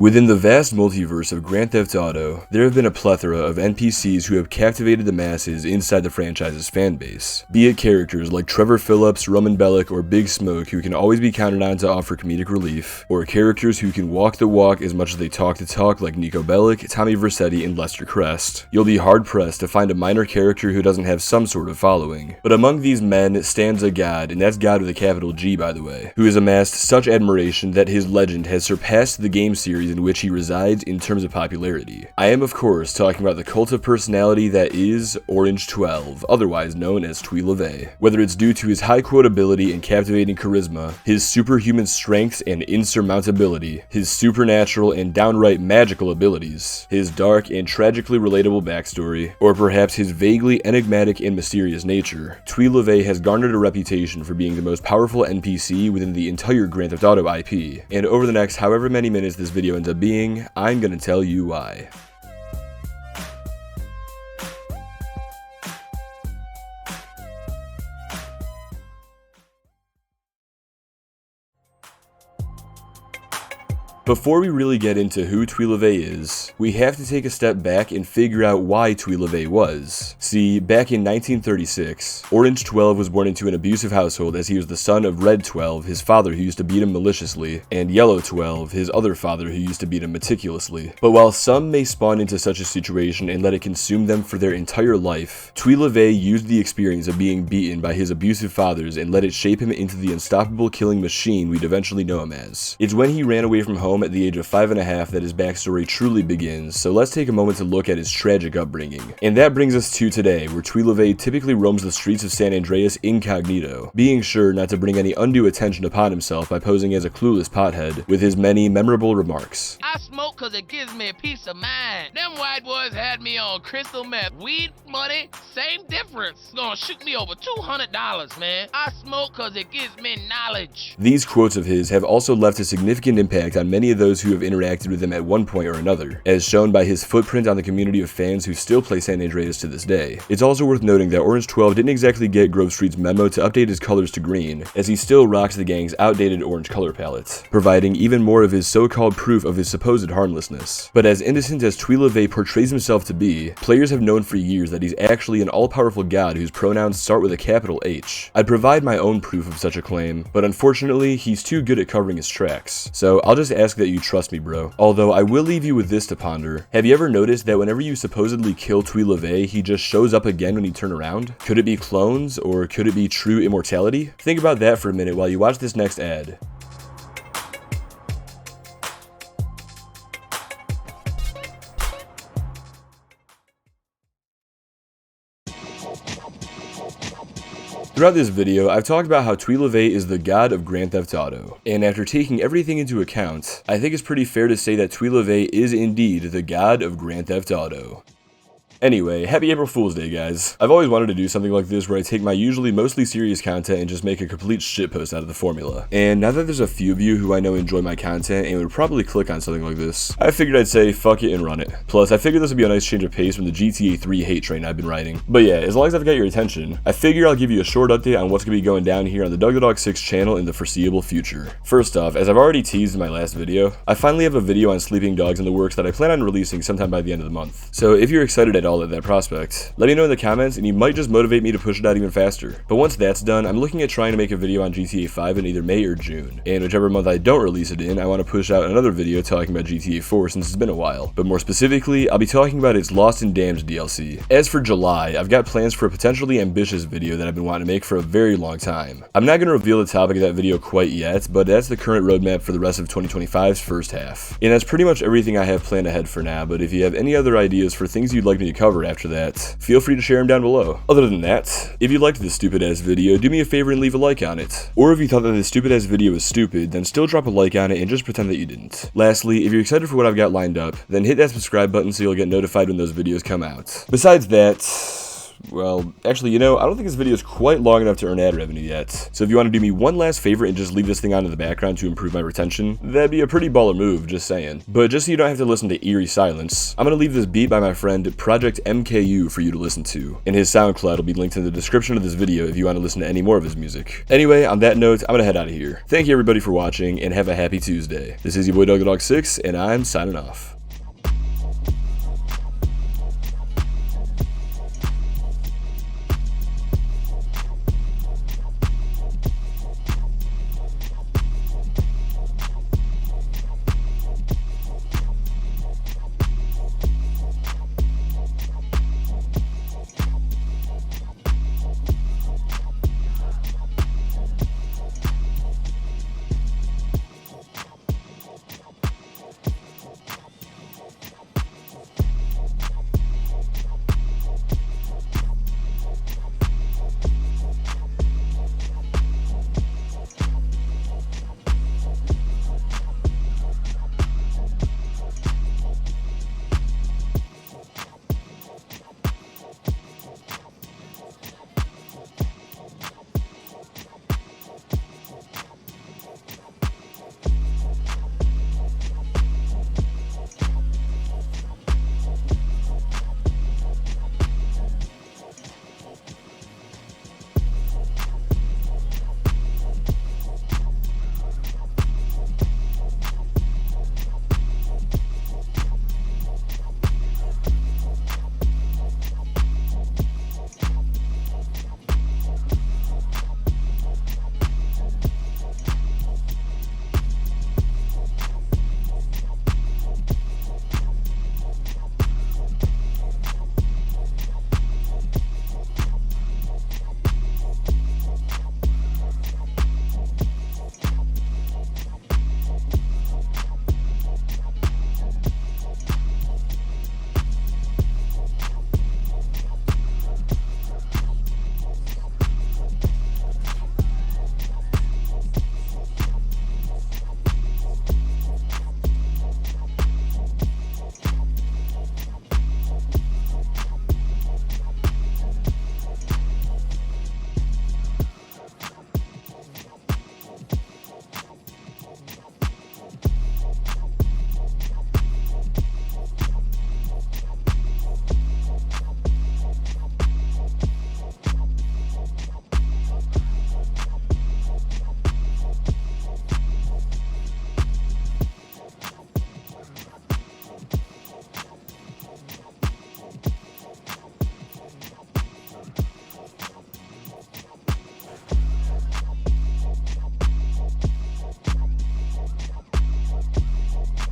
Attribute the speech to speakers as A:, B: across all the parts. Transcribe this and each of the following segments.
A: Within the vast multiverse of Grand Theft Auto, there have been a plethora of NPCs who have captivated the masses inside the franchise's fanbase. Be it characters like Trevor Phillips, Roman Bellic, or Big Smoke who can always be counted on to offer comedic relief, or characters who can walk the walk as much as they talk the talk like Nico Bellic, Tommy Vercetti, and Lester Crest. You'll be hard-pressed to find a minor character who doesn't have some sort of following. But among these men stands a god, and that's God with a capital G by the way, who has amassed such admiration that his legend has surpassed the game series in which he resides in terms of popularity. I am of course talking about the cult of personality that is Orange 12, otherwise known as Tweleve. Whether it's due to his high quotability and captivating charisma, his superhuman strength and insurmountability, his supernatural and downright magical abilities, his dark and tragically relatable backstory, or perhaps his vaguely enigmatic and mysterious nature, Tweleve has garnered a reputation for being the most powerful NPC within the entire Grand Theft Auto IP, and over the next however many minutes this video ends up being, I'm gonna tell you why. Before we really get into who Tweleve is, we have to take a step back and figure out why Tweleve was. See, back in 1936, Orange 12 was born into an abusive household as he was the son of Red 12, his father who used to beat him maliciously, and Yellow 12, his other father who used to beat him meticulously. But while some may spawn into such a situation and let it consume them for their entire life, Tweleve used the experience of being beaten by his abusive fathers and let it shape him into the unstoppable killing machine we'd eventually know him as. It's when he ran away from home at the age of 5.5 that his backstory truly begins, so let's take a moment to look at his tragic upbringing. And that brings us to today, where Tweleve typically roams the streets of San Andreas incognito, being sure not to bring any undue attention upon himself by posing as a clueless pothead, with his many memorable remarks.
B: I smoke cause it gives me a peace of mind. Them white boys had me on crystal meth. Weed money, same difference. Gonna shoot me over $200, man. I smoke cause it gives me knowledge.
A: These quotes of his have also left a significant impact on many of those who have interacted with him at one point or another, as shown by his footprint on the community of fans who still play San Andreas to this day. It's also worth noting that Orange 12 didn't exactly get Grove Street's memo to update his colors to green, as he still rocks the gang's outdated orange color palette, providing even more of his so-called proof of his supposed harmlessness. But as innocent as Tweleve portrays himself to be, players have known for years that he's actually an all-powerful god whose pronouns start with a capital H. I'd provide my own proof of such a claim, but unfortunately, he's too good at covering his tracks, so I'll just ask that you trust me, bro. Although I will leave you with this to ponder. Have you ever noticed that whenever you supposedly kill Tweleve, he just shows up again when you turn around? Could it be clones, or could it be true immortality? Think about that for a minute while you watch this next ad. Throughout this video, I've talked about how Tweleve is the god of Grand Theft Auto, and after taking everything into account, I think it's pretty fair to say that Tweleve is indeed the god of Grand Theft Auto. Anyway, happy April Fool's Day, guys. I've always wanted to do something like this where I take my usually mostly serious content and just make a complete shitpost out of the formula. And now that there's a few of you who I know enjoy my content and would probably click on something like this, I figured I'd say fuck it and run it. Plus, I figured this would be a nice change of pace from the GTA 3 hate train I've been riding. But yeah, as long as I've got your attention, I figure I'll give you a short update on what's gonna be going down here on the Doug the Dog 6 channel in the foreseeable future. First off, as I've already teased in my last video, I finally have a video on sleeping dogs in the works that I plan on releasing sometime by the end of the month. So if you're excited at all at that prospect, let me know in the comments and you might just motivate me to push it out even faster. But once that's done, I'm looking at trying to make a video on GTA 5 in either May or June. And whichever month I don't release it in, I want to push out another video talking about GTA 4 since it's been a while. But more specifically, I'll be talking about its Lost and Damned DLC. As for July, I've got plans for a potentially ambitious video that I've been wanting to make for a very long time. I'm not going to reveal the topic of that video quite yet, but that's the current roadmap for the rest of 2025's first half. And that's pretty much everything I have planned ahead for now, but if you have any other ideas for things you'd like me to cover after that, feel free to share them down below. Other than that, if you liked this stupid ass video, do me a favor and leave a like on it. Or if you thought that this stupid ass video was stupid, then still drop a like on it and just pretend that you didn't. Lastly, if you're excited for what I've got lined up, then hit that subscribe button so you'll get notified when those videos come out. Besides that, well, actually, you know, I don't think this video is quite long enough to earn ad revenue yet. So if you want to do me one last favor and just leave this thing on in the background to improve my retention, that'd be a pretty baller move, just saying. But just so you don't have to listen to eerie silence, I'm gonna leave this beat by my friend Project MKU for you to listen to. And his SoundCloud will be linked in the description of this video if you want to listen to any more of his music. Anyway, on that note, I'm gonna head out of here. Thank you everybody for watching, and have a happy Tuesday. This is your boy Dog6, and I'm signing off.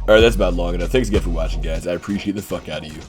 A: Alright, that's about long enough. Thanks again for watching, guys. I appreciate the fuck out of you.